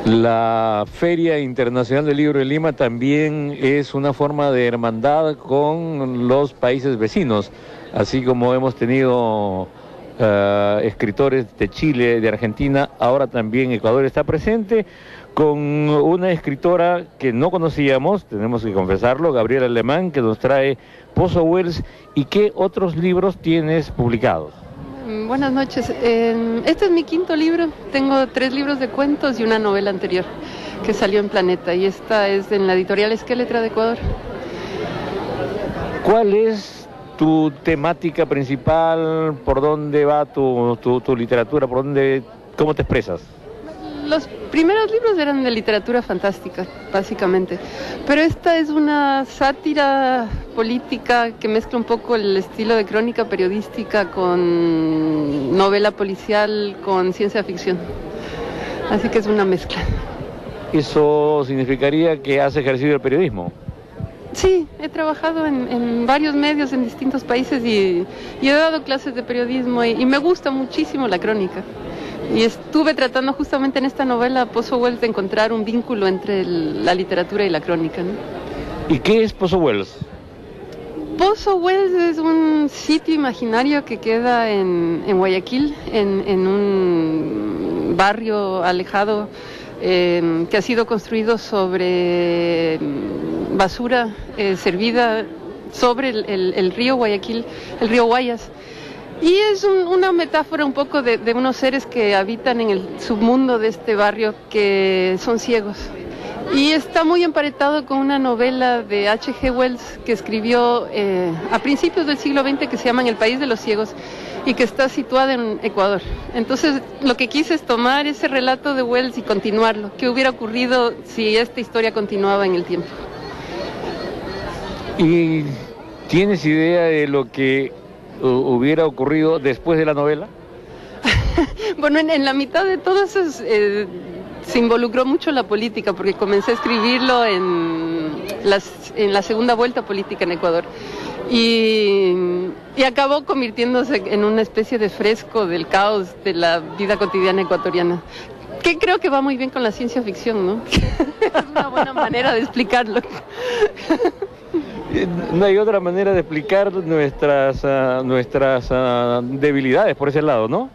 La Feria Internacional del Libro de Lima también es una forma de hermandad con los países vecinos, así como hemos tenido escritores de Chile, de Argentina, ahora también Ecuador está presente con una escritora que no conocíamos, tenemos que confesarlo, Gabriela Alemán, que nos trae Pozo Wells. ¿Y qué otros libros tienes publicados? Buenas noches. Este es mi quinto libro. Tengo 3 libros de cuentos y una novela anterior que salió en Planeta. Y esta es en la editorial Esqueletra de Ecuador. ¿Cuál es tu temática principal? ¿Por dónde va tu literatura? ¿Cómo te expresas? Los primeros libros eran de literatura fantástica, básicamente. Pero esta es una sátira política que mezcla un poco el estilo de crónica periodística con novela policial, con ciencia ficción. Así que es una mezcla. ¿Eso significaría que has ejercido el periodismo? Sí, he trabajado en varios medios en distintos países y he dado clases de periodismo y me gusta muchísimo la crónica. Y estuve tratando justamente en esta novela, Pozo Wells, de encontrar un vínculo entre la literatura y la crónica, ¿no? ¿Y qué es Pozo Wells? Pozo Wells es un sitio imaginario que queda en Guayaquil, en un barrio alejado que ha sido construido sobre basura servida sobre el río Guayaquil, el río Guayas. Y es una metáfora un poco de unos seres que habitan en el submundo de este barrio que son ciegos. Y está muy emparetado con una novela de H.G. Wells que escribió a principios del siglo XX que se llama En el país de los ciegos y que está situada en Ecuador. Entonces lo que quise es tomar ese relato de Wells y continuarlo. ¿Qué hubiera ocurrido si esta historia continuaba en el tiempo? ¿Y tienes idea de lo que hubiera ocurrido después de la novela? Bueno, en la mitad de todo eso se involucró mucho la política, porque comencé a escribirlo en la segunda vuelta política en Ecuador. Y acabó convirtiéndose en una especie de fresco del caos de la vida cotidiana ecuatoriana, que creo que va muy bien con la ciencia ficción, ¿no? Es una buena manera de explicarlo. No hay otra manera de explicar nuestras debilidades por ese lado, ¿no?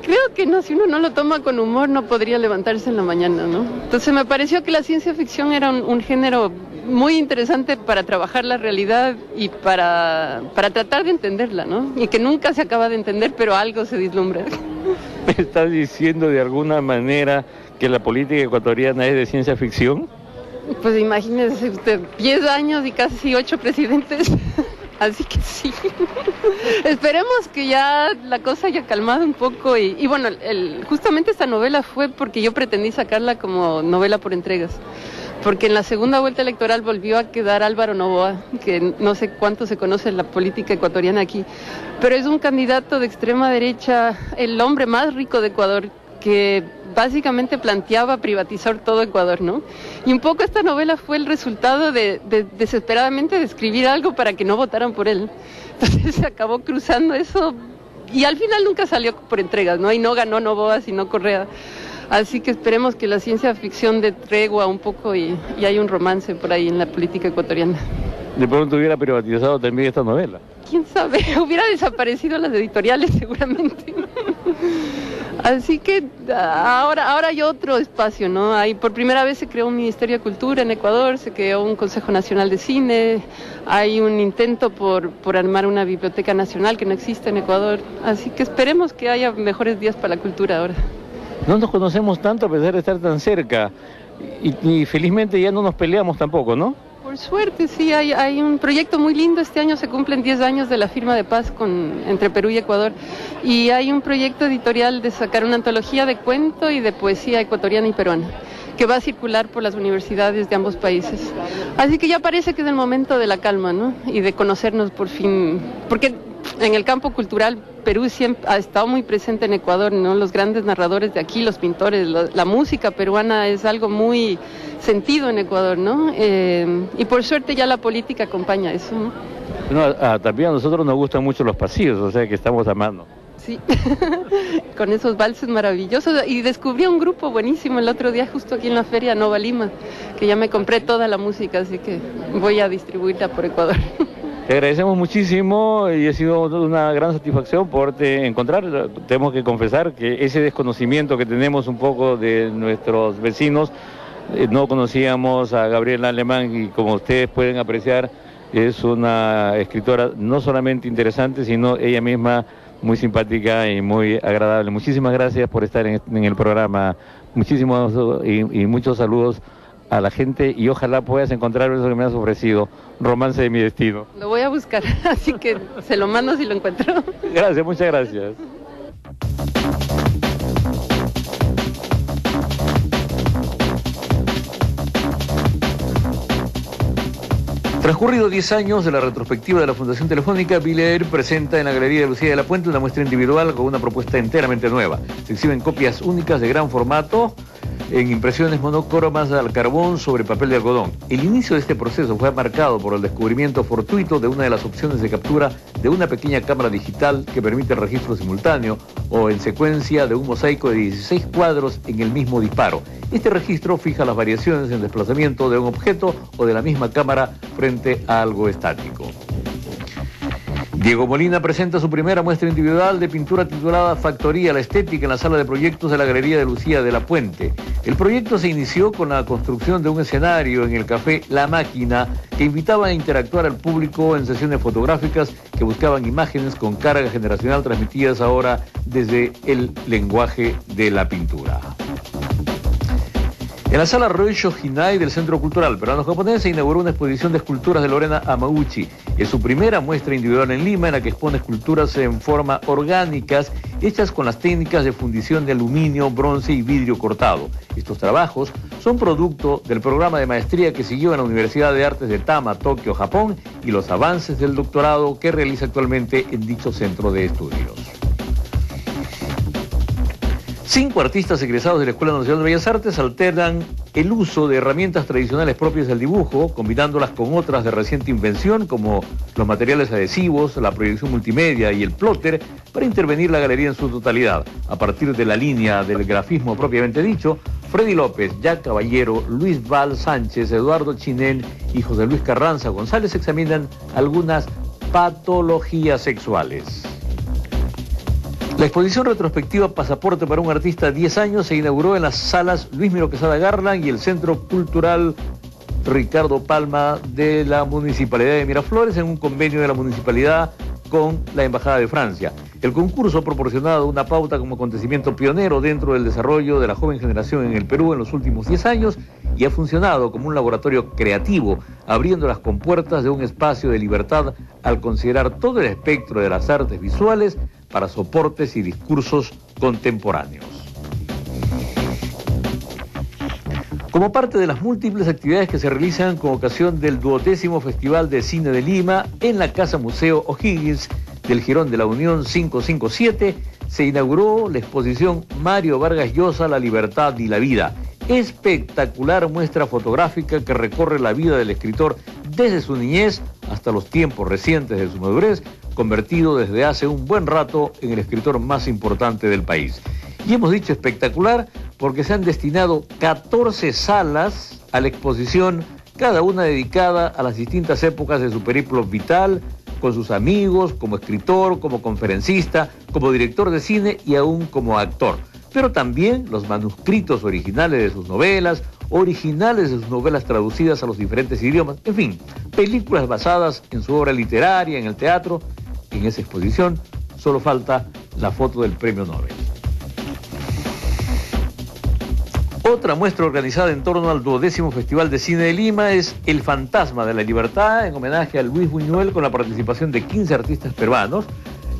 Creo que no, si uno no lo toma con humor no podría levantarse en la mañana, ¿no? Entonces me pareció que la ciencia ficción era un género muy interesante para trabajar la realidad y para tratar de entenderla, ¿no? Y que nunca se acaba de entender, pero algo se vislumbra. ¿Me estás diciendo de alguna manera que la política ecuatoriana es de ciencia ficción? Pues imagínese usted, 10 años y casi 8 presidentes, así que sí. Esperemos que ya la cosa haya calmado un poco y bueno, justamente esta novela fue porque yo pretendí sacarla como novela por entregas, porque en la segunda vuelta electoral volvió a quedar Álvaro Noboa, que no sé cuánto se conoce en la política ecuatoriana aquí, pero es un candidato de extrema derecha, el hombre más rico de Ecuador, que básicamente planteaba privatizar todo Ecuador, ¿no? Y un poco esta novela fue el resultado de desesperadamente de escribir algo para que no votaran por él. Entonces se acabó cruzando eso y al final nunca salió por entregas, ¿no? Y no ganó Noboa, sino Correa. Así que esperemos que la ciencia ficción dé tregua un poco y hay un romance por ahí en la política ecuatoriana. De pronto hubiera privatizado también esta novela. ¿Quién sabe? Hubiera desaparecido las editoriales seguramente. Así que ahora hay otro espacio, ¿no? Por primera vez se creó un Ministerio de Cultura en Ecuador, se creó un Consejo Nacional de Cine, hay un intento por armar una biblioteca nacional que no existe en Ecuador. Así que esperemos que haya mejores días para la cultura ahora. No nos conocemos tanto a pesar de estar tan cerca y felizmente ya no nos peleamos tampoco, ¿no? Por suerte, sí, hay un proyecto muy lindo. Este año se cumplen 10 años de la firma de paz entre Perú y Ecuador. Y hay un proyecto editorial de sacar una antología de cuento y de poesía ecuatoriana y peruana, que va a circular por las universidades de ambos países. Así que ya parece que es el momento de la calma, ¿no? Y de conocernos por fin. Porque en el campo cultural, Perú siempre ha estado muy presente en Ecuador, ¿no? Los grandes narradores de aquí, los pintores, la música peruana es algo muy sentido en Ecuador, ¿no? Y por suerte ya la política acompaña eso, ¿no? También a nosotros nos gustan mucho los pasillos, o sea que estamos a mano. Sí, con esos valses maravillosos. Y descubrí un grupo buenísimo el otro día justo aquí en la Feria Nova Lima, que ya me compré toda la música, así que voy a distribuirla por Ecuador. Te agradecemos muchísimo y ha sido una gran satisfacción poderte encontrar. Tenemos que confesar que ese desconocimiento que tenemos un poco de nuestros vecinos, no conocíamos a Gabriela Alemán y como ustedes pueden apreciar, es una escritora no solamente interesante, sino ella misma muy simpática y muy agradable. Muchísimas gracias por estar en el programa. Muchísimos y muchos saludos a la gente y ojalá puedas encontrar eso que me has ofrecido, Romance de mi destino. Lo voy a buscar, así que se lo mando si lo encuentro. Gracias, muchas gracias. Transcurridos 10 años de la retrospectiva de la Fundación Telefónica, Billy Air presenta en la Galería de Lucía de la Puente una muestra individual con una propuesta enteramente nueva. Se exhiben copias únicas de gran formato en impresiones monocromas al carbón sobre papel de algodón. El inicio de este proceso fue marcado por el descubrimiento fortuito de una de las opciones de captura de una pequeña cámara digital que permite el registro simultáneo o en secuencia de un mosaico de 16 cuadros en el mismo disparo. Este registro fija las variaciones en desplazamiento de un objeto o de la misma cámara frente a algo estático. Diego Molina presenta su primera muestra individual de pintura titulada Factoría, la estética en la sala de proyectos de la Galería de Lucía de la Puente. El proyecto se inició con la construcción de un escenario en el café La Máquina que invitaba a interactuar al público en sesiones fotográficas que buscaban imágenes con carga generacional transmitidas ahora desde el lenguaje de la pintura. En la sala Roisho Hinai del Centro Cultural Peruano-Japonés se inauguró una exposición de esculturas de Lorena Amauchi. Es su primera muestra individual en Lima en la que expone esculturas en forma orgánicas hechas con las técnicas de fundición de aluminio, bronce y vidrio cortado. Estos trabajos son producto del programa de maestría que siguió en la Universidad de Artes de Tama, Tokio, Japón, y los avances del doctorado que realiza actualmente en dicho centro de estudios. 5 artistas egresados de la Escuela Nacional de Bellas Artes alternan el uso de herramientas tradicionales propias del dibujo, combinándolas con otras de reciente invención, como los materiales adhesivos, la proyección multimedia y el plotter, para intervenir la galería en su totalidad. A partir de la línea del grafismo propiamente dicho, Freddy López, Jack Caballero, Luis Val Sánchez, Eduardo Chinén y José Luis Carranza González examinan algunas patologías sexuales. La exposición retrospectiva Pasaporte para un artista 10 años se inauguró en las salas Luis Miro Quesada Garland y el Centro Cultural Ricardo Palma de la Municipalidad de Miraflores en un convenio de la Municipalidad con la Embajada de Francia. El concurso ha proporcionado una pauta como acontecimiento pionero dentro del desarrollo de la joven generación en el Perú en los últimos 10 años y ha funcionado como un laboratorio creativo, abriendo las compuertas de un espacio de libertad al considerar todo el espectro de las artes visuales para soportes y discursos contemporáneos. Como parte de las múltiples actividades que se realizan con ocasión del 20º Festival de Cine de Lima, en la Casa Museo O'Higgins del Jirón de la Unión 557, se inauguró la exposición Mario Vargas Llosa, La Libertad y la Vida. Espectacular muestra fotográfica que recorre la vida del escritor desde su niñez hasta los tiempos recientes de su madurez, convertido desde hace un buen rato en el escritor más importante del país. Y hemos dicho espectacular porque se han destinado 14 salas a la exposición, cada una dedicada a las distintas épocas de su periplo vital, con sus amigos, como escritor, como conferencista, como director de cine y aún como actor. Pero también los manuscritos originales de sus novelas, originales de sus novelas traducidas a los diferentes idiomas, en fin, películas basadas en su obra literaria, en el teatro. En esa exposición solo falta la foto del premio Nobel. Otra muestra organizada en torno al 20º Festival de Cine de Lima es El Fantasma de la Libertad, en homenaje a Luis Buñuel, con la participación de 15 artistas peruanos.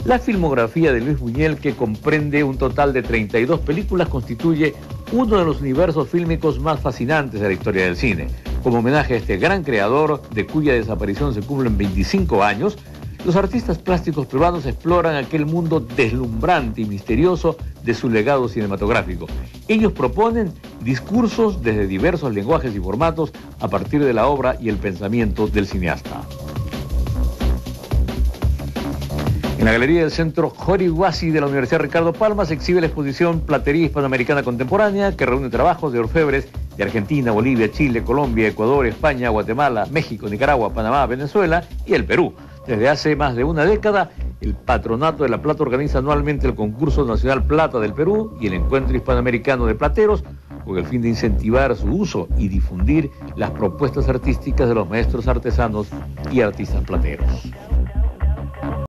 La filmografía de Luis Buñuel, que comprende un total de 32 películas, constituye uno de los universos fílmicos más fascinantes de la historia del cine. Como homenaje a este gran creador, de cuya desaparición se cumplen 25 años, los artistas plásticos peruanos exploran aquel mundo deslumbrante y misterioso de su legado cinematográfico. Ellos proponen discursos desde diversos lenguajes y formatos a partir de la obra y el pensamiento del cineasta. En la galería del Centro Joriguasi de la Universidad Ricardo Palma se exhibe la exposición Platería Hispanoamericana Contemporánea, que reúne trabajos de orfebres de Argentina, Bolivia, Chile, Colombia, Ecuador, España, Guatemala, México, Nicaragua, Panamá, Venezuela y el Perú. Desde hace más de una década, el Patronato de la Plata organiza anualmente el Concurso Nacional Plata del Perú y el Encuentro Hispanoamericano de Plateros, con el fin de incentivar su uso y difundir las propuestas artísticas de los maestros artesanos y artistas plateros.